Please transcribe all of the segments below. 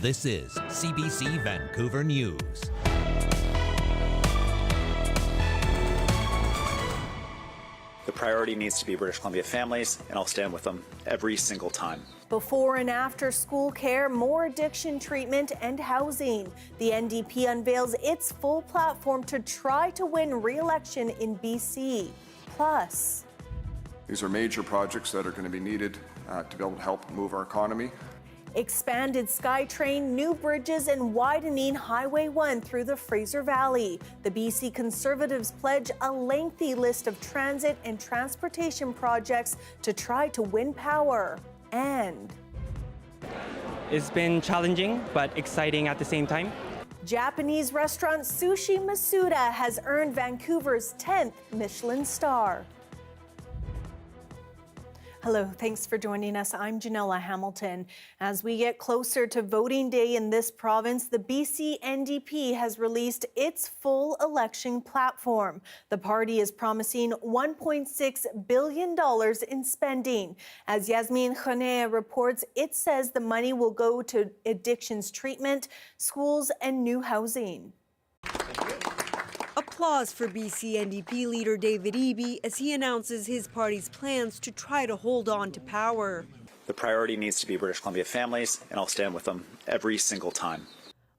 This is CBC Vancouver News. The priority needs to be British Columbia families, and I'll stand with them every single time. Before and after school care, more addiction treatment and housing. The NDP unveils its full platform to try to win re-election in BC. Plus, these are major projects that are going to be needed to be able to help move our economy. expanded SkyTrain, new bridges, and widening Highway 1 through the Fraser Valley. The BC Conservatives pledge a lengthy list of transit and transportation projects to try to win power. And it's been challenging but exciting at the same time. Japanese restaurant Sushi Masuda has earned Vancouver's 10th Michelin star. Hello, thanks for joining us. I'm Janella Hamilton. As we get closer to voting day in this province, the BC NDP has released its full election platform. The party is promising $1.6 billion in spending. As Yasmin Khanea reports, it says the money will go to addictions treatment, schools, and new housing. Applause for BC NDP leader David Eby as he announces his party's plans to try to hold on to power. The priority needs to be British Columbia families, and I'll stand with them every single time.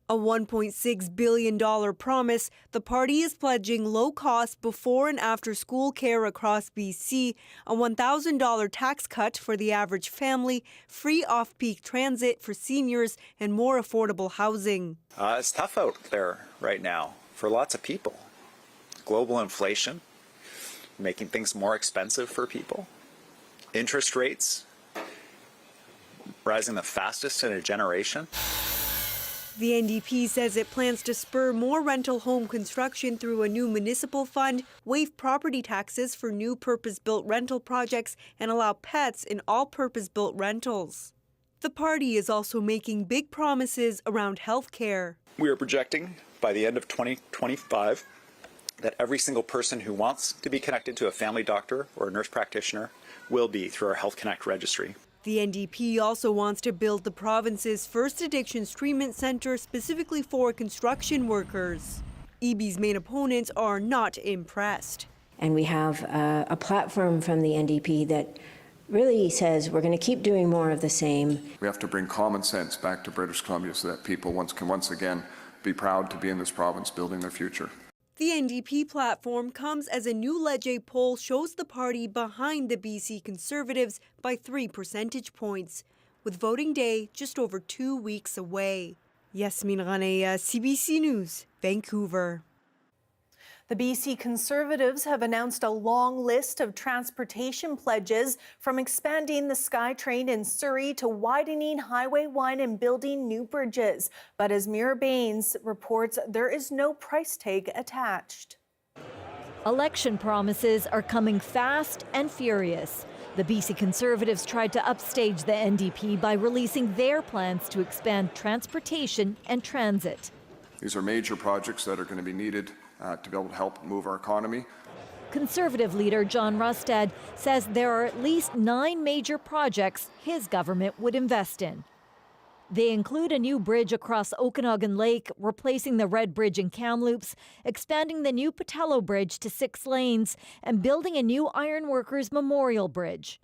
A $1.6 billion promise, the party is pledging low-cost before and after school care across BC, a $1,000 tax cut for the average family, free off-peak transit for seniors, and more affordable housing. It's tough out there right now for lots of people. Global inflation, making things more expensive for people. Interest rates rising the fastest in a generation. The NDP says it plans to spur more rental home construction through a new municipal fund, waive property taxes for new purpose-built rental projects, and allow pets in all purpose-built rentals. The party is also making big promises around health care. We are projecting by the end of 2025 that every single person who wants to be connected to a family doctor or a nurse practitioner will be through our Health Connect registry. The NDP also wants to build the province's first addictions treatment centre specifically for construction workers. Eby's main opponents are not impressed. And we have a platform from the NDP that really says we're going to keep doing more of the same. We have to bring common sense back to British Columbia so that people can once again be proud to be in this province building their future. The NDP platform comes as a new Leger poll shows the party behind the BC Conservatives by 3 percentage points, with voting day just over 2 weeks away. Yasmin Khanea, CBC News, Vancouver. The BC Conservatives have announced a long list of transportation pledges, from expanding the SkyTrain in Surrey to widening Highway 1 and building new bridges. But as Mira Baines reports, there is no price tag attached. Election promises are coming fast and furious. The BC Conservatives tried to upstage the NDP by releasing their plans to expand transportation and transit. These are major projects that are going to be needed to be able to help move our economy. Conservative leader John Rustad says there are at least 9 major projects his government would invest in. They include a new bridge across Okanagan Lake, replacing the Red Bridge in Kamloops, expanding the new Patello Bridge to 6 lanes, and building a new Ironworkers Memorial Bridge.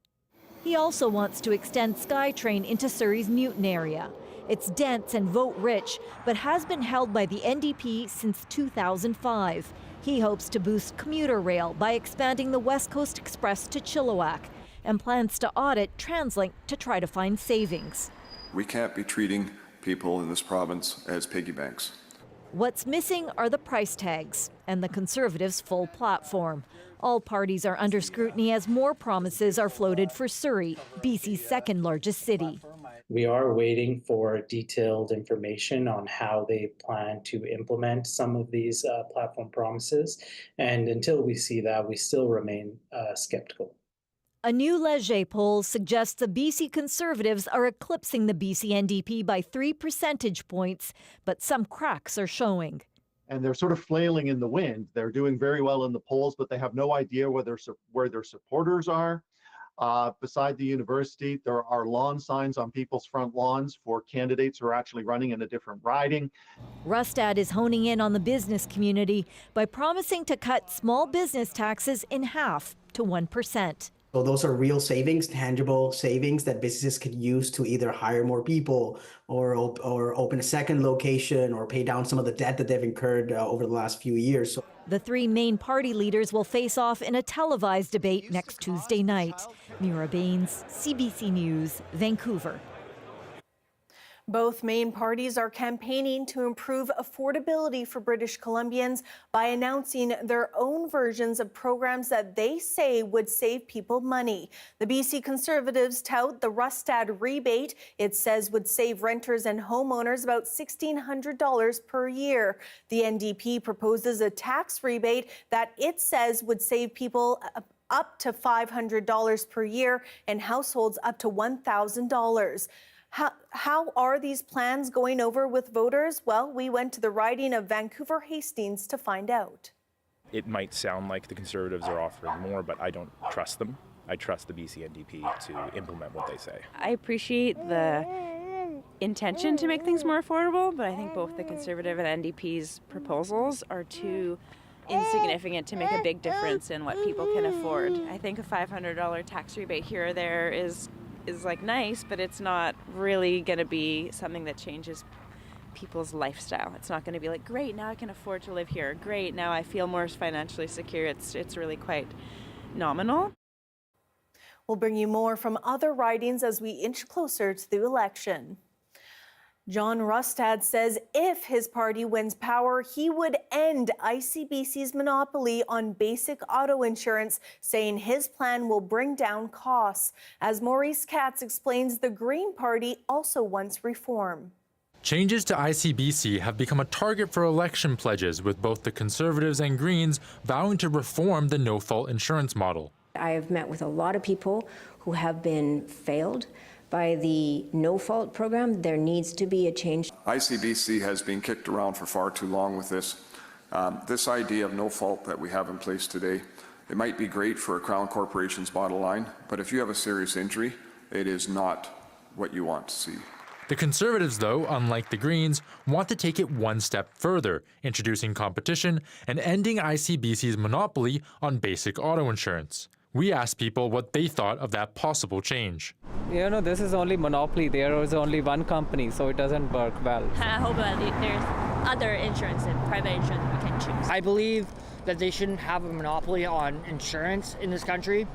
He also wants to extend SkyTrain into Surrey's Newton area. It's dense and vote-rich, but has been held by the NDP since 2005. He hopes to boost commuter rail by expanding the West Coast Express to Chilliwack, and plans to audit TransLink to try to find savings. We can't be treating people in this province as piggy banks. What's missing are the price tags and the Conservatives' full platform. All parties are under scrutiny as more promises are floated for Surrey, BC's second largest city. We are waiting for detailed information on how they plan to implement some of these platform promises. And until we see that, we still remain skeptical. A new Leger poll suggests the BC Conservatives are eclipsing the BC NDP by 3 percentage points, but some cracks are showing. And they're sort of flailing in the wind. They're doing very well in the polls, but they have no idea where their supporters are. beside the university. There are lawn signs on people's front lawns for candidates who are actually running in a different riding. Rustad is honing in on the business community by promising to cut small business taxes in half to 1%. So those are real savings, tangible savings that businesses could use to either hire more people or open a second location or pay down some of the debt that they've incurred over the last few years. So the three main party leaders will face off in a televised debate next Tuesday night. Mira Baines, CBC News, Vancouver. Both main parties are campaigning to improve affordability for British Columbians by announcing their own versions of programs that they say would save people money. The BC Conservatives tout the Rustad rebate. It says would save renters and homeowners about $1,600 per year. The NDP proposes a tax rebate that it says would save people up to $500 per year and households up to $1,000. How are these plans going over with voters? Well, we went to the riding of Vancouver Hastings to find out. It might sound like the Conservatives are offering more, but I don't trust them. I trust the BC NDP to implement what they say. I appreciate the intention to make things more affordable, but I think both the Conservative and NDP's proposals are too insignificant to make a big difference in what people can afford. I think a $500 tax rebate here or there is like nice, but it's not really going to be something that changes people's lifestyle. It's not going to be like, great, now I can afford to live here. Great, now I feel more financially secure. It's really quite nominal. We'll bring you more from other ridings as we inch closer to the election. John Rustad says if his party wins power, he would end ICBC's monopoly on basic auto insurance, saying his plan will bring down costs. As Maurice Katz explains, the Green Party also wants reform. Changes to ICBC have become a target for election pledges, with both the Conservatives and Greens vowing to reform the no-fault insurance model. I have met with a lot of people who have been failed by the no-fault program. There needs to be a change. ICBC has been kicked around for far too long with this. This idea of no fault that we have in place today, it might be great for a Crown Corporation's bottom line, but if you have a serious injury, it is not what you want to see. The Conservatives, though, unlike the Greens, want to take it one step further, introducing competition and ending ICBC's monopoly on basic auto insurance. We asked people what they thought of that possible change. You know, this is only monopoly. There is only one company, so it doesn't work well. I hope there's other insurance and private insurance we can choose. I believe that they shouldn't have a monopoly on insurance in this country.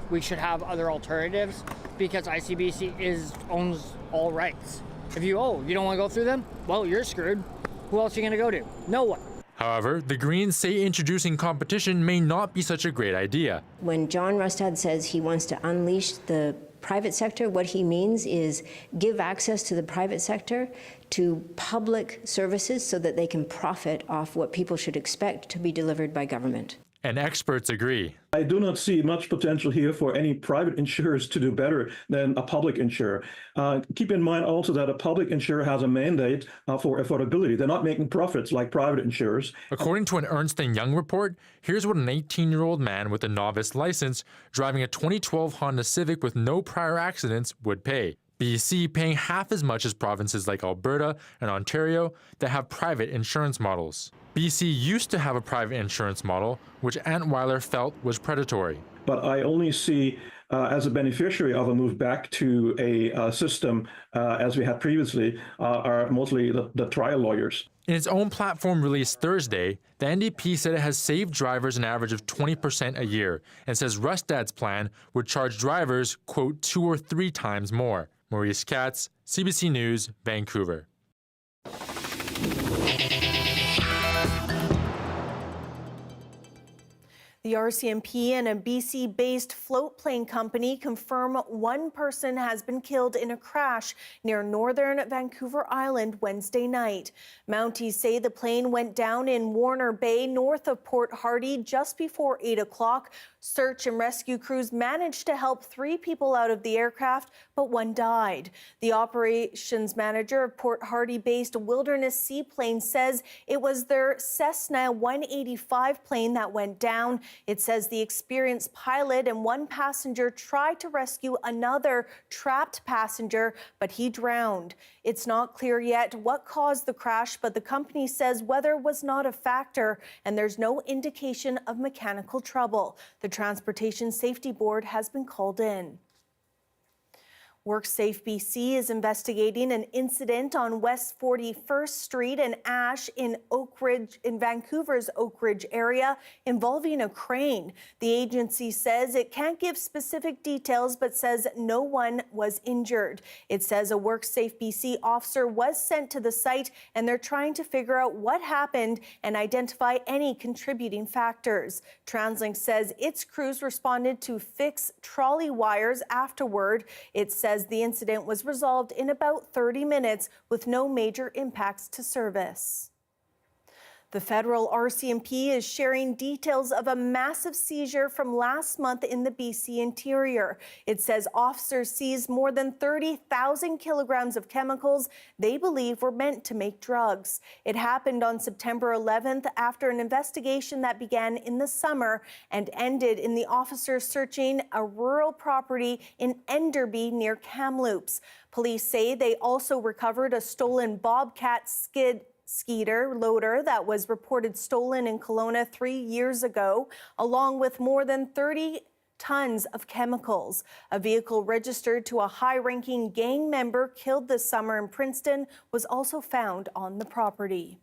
We should have other alternatives because ICBC owns all rights. If you don't want to go through them, well, you're screwed. Who else are you going to go to? No one. However, the Greens say introducing competition may not be such a great idea. When John Rustad says he wants to unleash the private sector, what he means is give access to the private sector to public services so that they can profit off what people should expect to be delivered by government. And experts agree. I do not see much potential here for any private insurers to do better than a public insurer. Keep in mind also that a public insurer has a mandate for affordability. They're not making profits like private insurers. According to an Ernst & Young report, here's what an 18-year-old man with a novice license driving a 2012 Honda Civic with no prior accidents would pay. BC paying half as much as provinces like Alberta and Ontario that have private insurance models. BC used to have a private insurance model, which Antweiler felt was predatory. But I only see as a beneficiary of a move back to a system as we had previously are mostly the trial lawyers. In its own platform released Thursday, the NDP said it has saved drivers an average of 20% a year and says Rustad's plan would charge drivers, quote, 2 or 3 times more. Maurice Katz, CBC News, Vancouver. The RCMP and a BC-based float plane company confirm one person has been killed in a crash near northern Vancouver Island Wednesday night. Mounties say the plane went down in Warner Bay north of Port Hardy just before 8 o'clock. Search and rescue crews managed to help 3 people out of the aircraft, but 1 died. The operations manager of Port Hardy-based Wilderness Seaplane says it was their Cessna 185 plane that went down It says the experienced pilot and one passenger tried to rescue another trapped passenger, but he drowned. It's not clear yet what caused the crash, but the company says weather was not a factor and there's no indication of mechanical trouble. The Transportation Safety Board has been called in. WorkSafe BC is investigating an incident on West 41st Street and Ash in Vancouver's Oak Ridge area involving a crane. The agency says it can't give specific details, but says no one was injured. It says a WorkSafe BC officer was sent to the site and they're trying to figure out what happened and identify any contributing factors. TransLink says its crews responded to fix trolley wires afterward. It says the incident was resolved in about 30 minutes with no major impacts to service. The federal RCMP is sharing details of a massive seizure from last month in the BC interior. It says officers seized more than 30,000 kilograms of chemicals they believe were meant to make drugs. It happened on September 11th after an investigation that began in the summer and ended in the officers searching a rural property in Enderby near Kamloops. Police say they also recovered a stolen Bobcat Skeeter loader that was reported stolen in Kelowna 3 years ago, along with more than 30 tons of chemicals. A vehicle registered to a high-ranking gang member killed this summer in Princeton was also found on the property.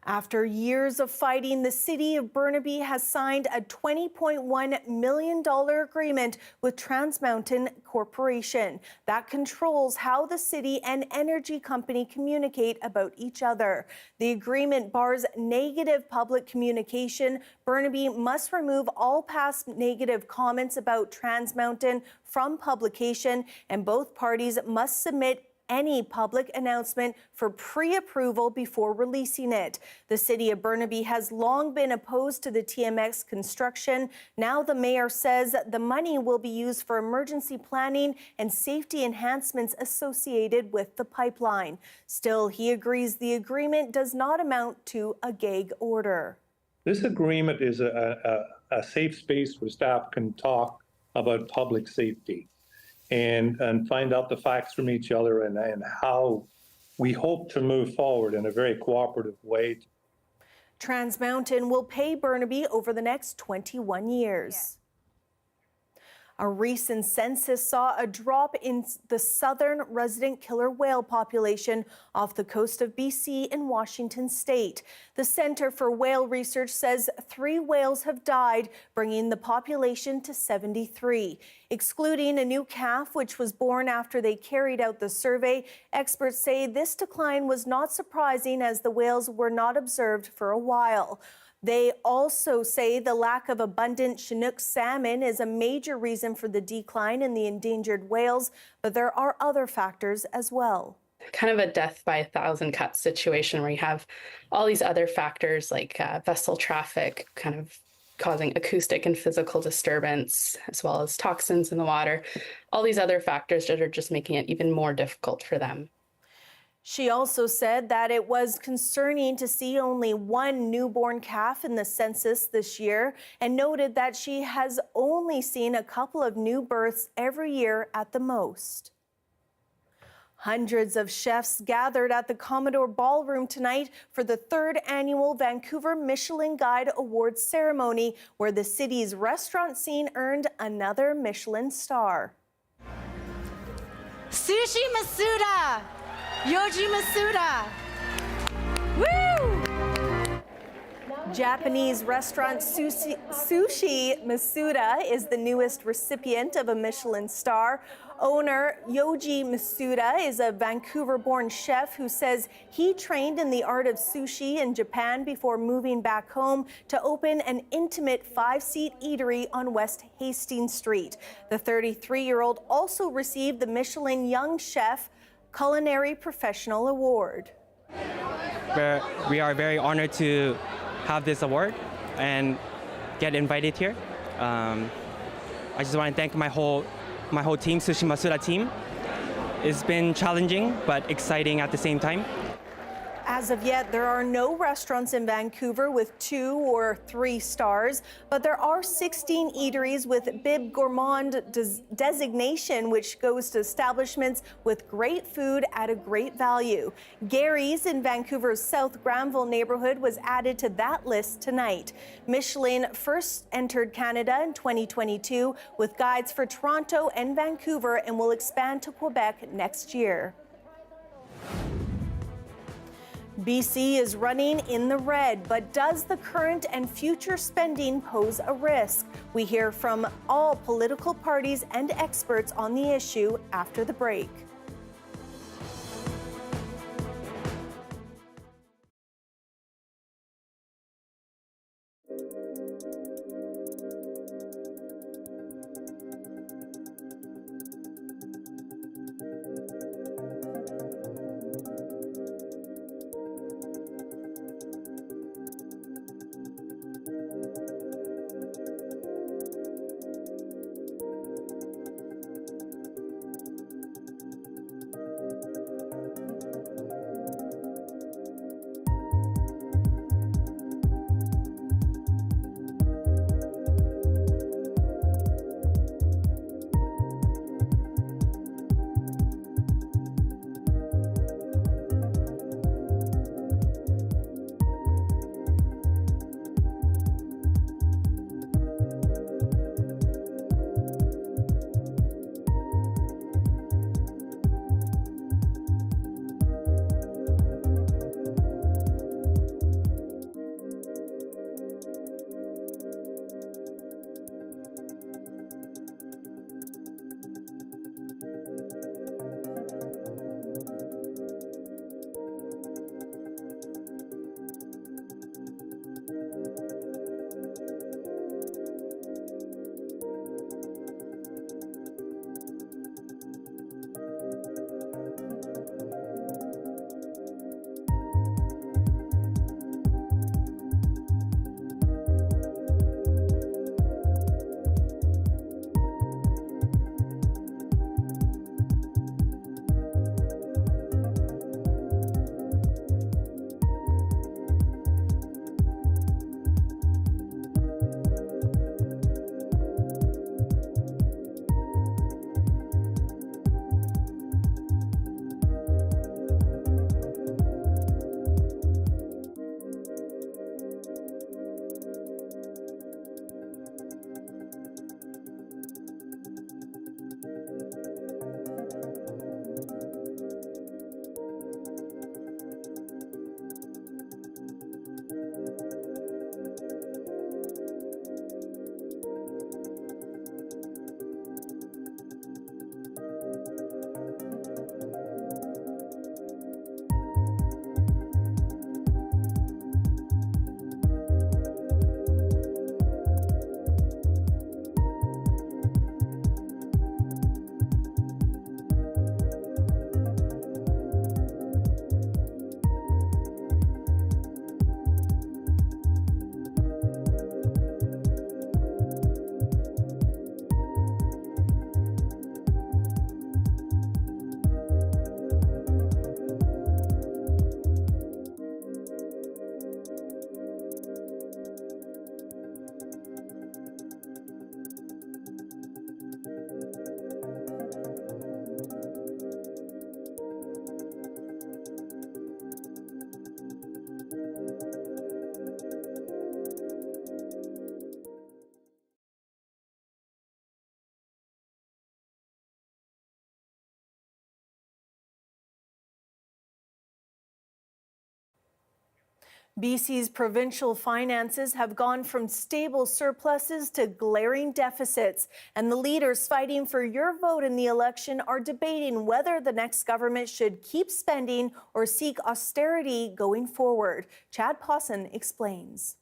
After years of fighting, the city of Burnaby has signed a $20.1 million agreement with Trans Mountain Corporation that controls how the city and energy company communicate about each other. The agreement bars negative public communication. Burnaby must remove all past negative comments about Trans Mountain from publication, and both parties must submit any public announcement for pre-approval before releasing it. The city of Burnaby has long been opposed to the TMX construction. Now the mayor says the money will be used for emergency planning and safety enhancements associated with the pipeline. Still, he agrees the agreement does not amount to a gag order. This agreement is a safe space where staff can talk about public safety and find out the facts from each other and how we hope to move forward in a very cooperative way. Trans Mountain will pay Burnaby over the next 21 years. A recent census saw a drop in the southern resident killer whale population off the coast of BC and Washington state. The Centre for Whale Research says 3 whales have died, bringing the population to 73. Excluding a new calf, which was born after they carried out the survey, experts say this decline was not surprising as the whales were not observed for a while. They also say the lack of abundant Chinook salmon is a major reason for the decline in the endangered whales, but there are other factors as well. Kind of a death by 1,000 cuts situation where you have all these other factors like vessel traffic kind of causing acoustic and physical disturbance, as well as toxins in the water, all these other factors that are just making it even more difficult for them. She also said that it was concerning to see only 1 newborn calf in the census this year and noted that she has only seen a couple of new births every year at the most. Hundreds of chefs gathered at the Commodore Ballroom tonight for the 3rd annual Vancouver Michelin Guide Awards ceremony, where the city's restaurant scene earned another Michelin star. Sushi Masuda! Yoji Masuda! Woo! Japanese restaurant Sushi Masuda is the newest recipient of a Michelin star. Owner Yoji Masuda is a Vancouver-born chef who says he trained in the art of sushi in Japan before moving back home to open an intimate 5-seat eatery on West Hastings Street. The 33-year-old also received the Michelin Young Chef Culinary Professional Award. We are very honored to have this award and get invited here. I just want to thank my whole team, Sushi Masuda team. It's been challenging but exciting at the same time. As of yet, there are no restaurants in Vancouver with 2 or 3 stars, but there are 16 eateries with Bib Gourmand designation, which goes to establishments with great food at a great value. Gary's in Vancouver's South Granville neighborhood was added to that list tonight. Michelin first entered Canada in 2022 with guides for Toronto and Vancouver and will expand to Quebec next year. BC is running in the red, but does the current and future spending pose a risk? We hear from all political parties and experts on the issue after the break. BC's provincial finances have gone from stable surpluses to glaring deficits, and the leaders fighting for your vote in the election are debating whether the next government should keep spending or seek austerity going forward. Chad Pawson explains.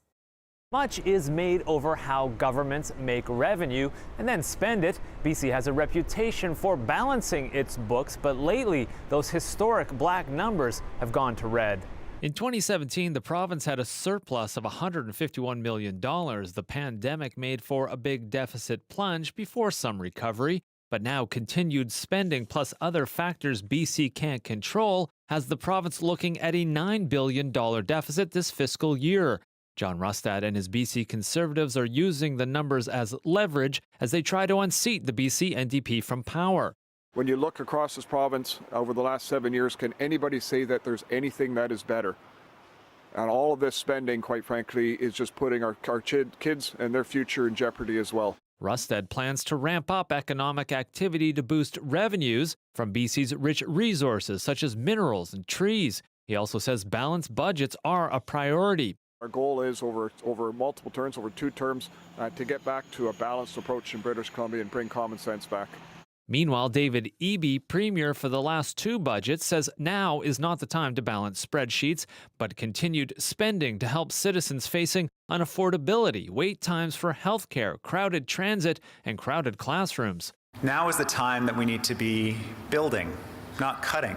Much is made over how governments make revenue and then spend it. BC has a reputation for balancing its books, but lately those historic black numbers have gone to red. In 2017, the province had a surplus of $151 million. The pandemic made for a big deficit plunge before some recovery. But now continued spending plus other factors BC can't control has the province looking at a $9 billion deficit this fiscal year. John Rustad and his BC Conservatives are using the numbers as leverage as they try to unseat the BC NDP from power. When you look across this province over the last 7 years, can anybody say that there's anything that is better? And all of this spending, quite frankly, is just putting our kids and their future in jeopardy as well. Rustad plans to ramp up economic activity to boost revenues from BC's rich resources such as minerals and trees. He also says balanced budgets are a priority. Our goal is over multiple terms, over 2 terms, to get back to a balanced approach in British Columbia and bring common sense back. Meanwhile, David Eby, premier for the last 2 budgets, says now is not the time to balance spreadsheets, but continued spending to help citizens facing unaffordability, wait times for healthcare, crowded transit, and crowded classrooms. Now is the time that we need to be building, not cutting.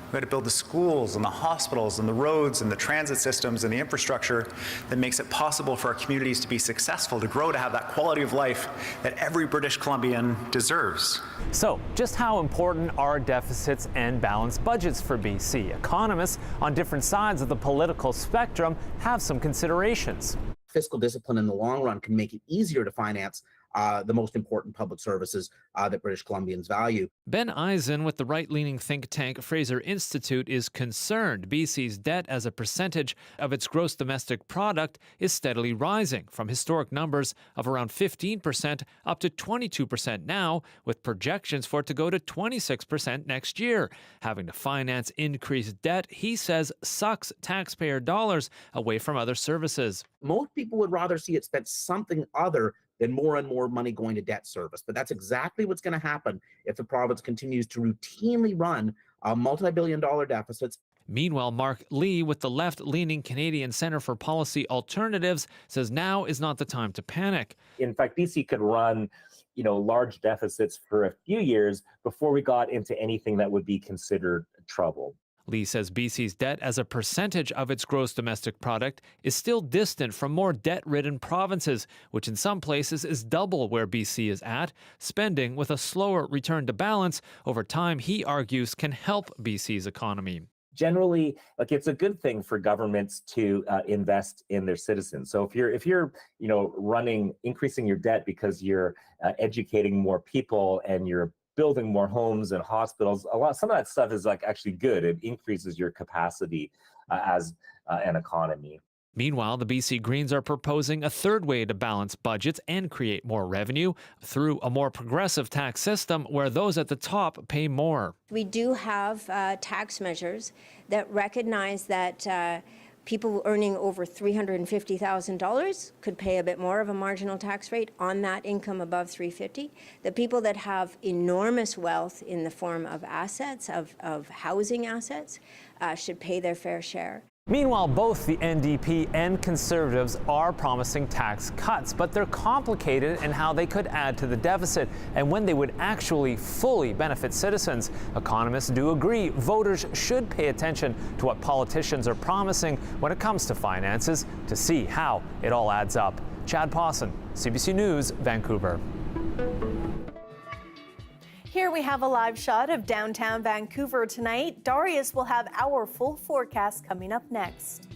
We've got to build the schools and the hospitals and the roads and the transit systems and the infrastructure that makes it possible for our communities to be successful, to grow, to have that quality of life that every British Columbian deserves. So, just how important are deficits and balanced budgets for BC? Economists on different sides of the political spectrum have some considerations. Fiscal discipline in the long run can make it easier to finance the most important public services that British Columbians value. Ben Eisen with the right-leaning think tank Fraser Institute is concerned BC's debt as a percentage of its gross domestic product is steadily rising from historic numbers of around 15% up to 22% now, with projections for it to go to 26% next year. Having to finance increased debt, he says, sucks taxpayer dollars away from other services. Most people would rather see it spent something other than more and more money going to debt service. But that's exactly what's going to happen if the province continues to routinely run multi-billion-dollar deficits. Meanwhile, Mark Lee with the left-leaning Canadian Centre for Policy Alternatives says now is not the time to panic. In fact, BC could run, large deficits for a few years before we got into anything that would be considered trouble. Lee says BC's debt as a percentage of its gross domestic product is still distant from more debt-ridden provinces, which in some places is double where BC is at. Spending with a slower return to balance over time, he argues, can help BC's economy. Generally, it's a good thing for governments to invest in their citizens. So if you're increasing your debt because you're educating more people and you're building more homes and hospitals, some of that stuff is actually good. It increases your capacity as an economy. Meanwhile, the BC Greens are proposing a third way to balance budgets and create more revenue through a more progressive tax system where those at the top pay more. We do have tax measures that recognize that people earning over $350,000 could pay a bit more of a marginal tax rate on that income above $350,000. The people that have enormous wealth in the form of assets, of housing assets, should pay their fair share. Meanwhile, both the NDP and Conservatives are promising tax cuts, but they're complicated in how they could add to the deficit and when they would actually fully benefit citizens. Economists do agree voters should pay attention to what politicians are promising when it comes to finances to see how it all adds up. Chad Pawson, CBC News, Vancouver. Here we have a live shot of downtown Vancouver tonight. Darius will have our full forecast coming up next.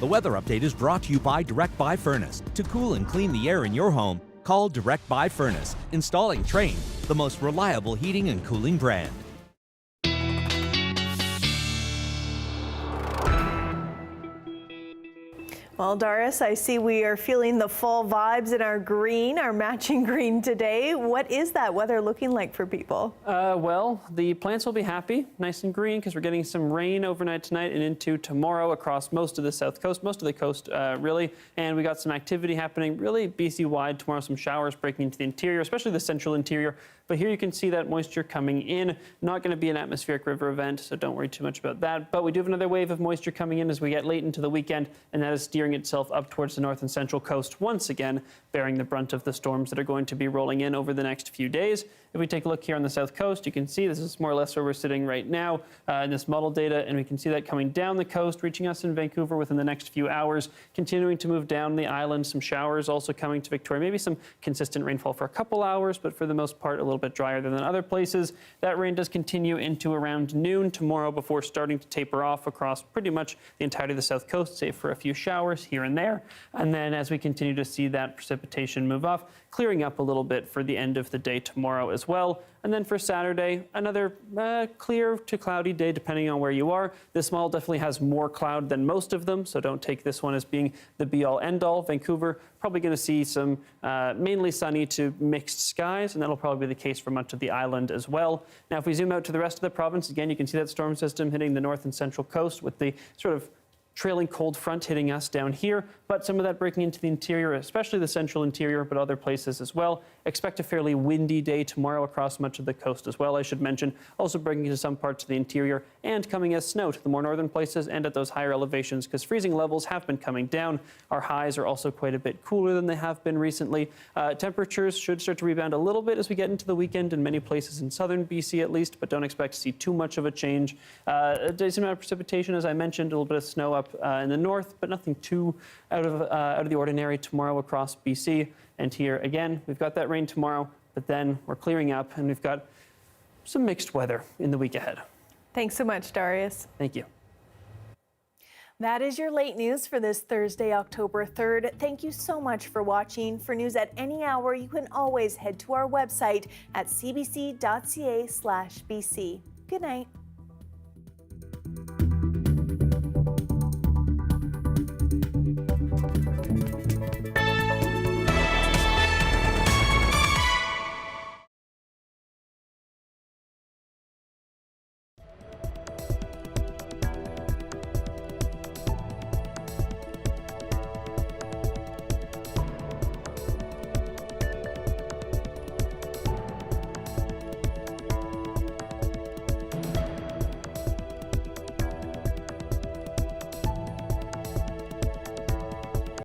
The weather update is brought to you by Direct Buy Furnace. To cool and clean the air in your home, call Direct Buy Furnace. Installing Trane, the most reliable heating and cooling brand. Well, Doris, I see we are feeling the fall vibes in our green, our matching green today. What is that weather looking like for people? Well, the plants will be happy, nice and green, because we're getting some rain overnight tonight and into tomorrow across most of the south coast, most of the coast, really. And we got some activity happening, really BC-wide tomorrow, some showers breaking into the interior, especially the central interior. But here you can see that moisture coming in. Not going to be an atmospheric river event, so don't worry too much about that. But we do have another wave of moisture coming in as we get late into the weekend, and that is steering itself up towards the north and central coast once again, bearing the brunt of the storms that are going to be rolling in over the next few days. If we take a look here on the south coast, you can see this is more or less where we're sitting right now in this model data, and we can see that coming down the coast, reaching us in Vancouver within the next few hours, continuing to move down the island, some showers also coming to Victoria, maybe some consistent rainfall for a couple hours, but for the most part, a little bit drier than other places. That rain does continue into around noon tomorrow before starting to taper off across pretty much the entirety of the south coast, save for a few showers here and there. And then as we continue to see that precipitation move off, clearing up a little bit for the end of the day tomorrow as well. And then for Saturday, another clear to cloudy day, depending on where you are. This model definitely has more cloud than most of them, so don't take this one as being the be-all, end-all. Vancouver, probably going to see some mainly sunny to mixed skies, and that'll probably be the case for much of the island as well. Now, if we zoom out to the rest of the province, again, you can see that storm system hitting the north and central coast with the sort of trailing cold front hitting us down here, but some of that breaking into the interior, especially the central interior, but other places as well. Expect a fairly windy day tomorrow across much of the coast as well, I should mention. Also breaking into some parts of the interior and coming as snow to the more northern places and at those higher elevations, because freezing levels have been coming down. Our highs are also quite a bit cooler than they have been recently. Temperatures should start to rebound a little bit as we get into the weekend in many places in southern BC at least, but don't expect to see too much of a change. A decent amount of precipitation, as I mentioned, a little bit of snow up in the north, but nothing too out of the ordinary tomorrow across BC. And here again, we've got that rain tomorrow, but then we're clearing up and we've got some mixed weather in the week ahead. Thanks so much, Darius. Thank you. That is your late news for this Thursday, October 3rd. Thank you so much for watching. For news at any hour, you can always head to our website at cbc.ca/BC. Good night.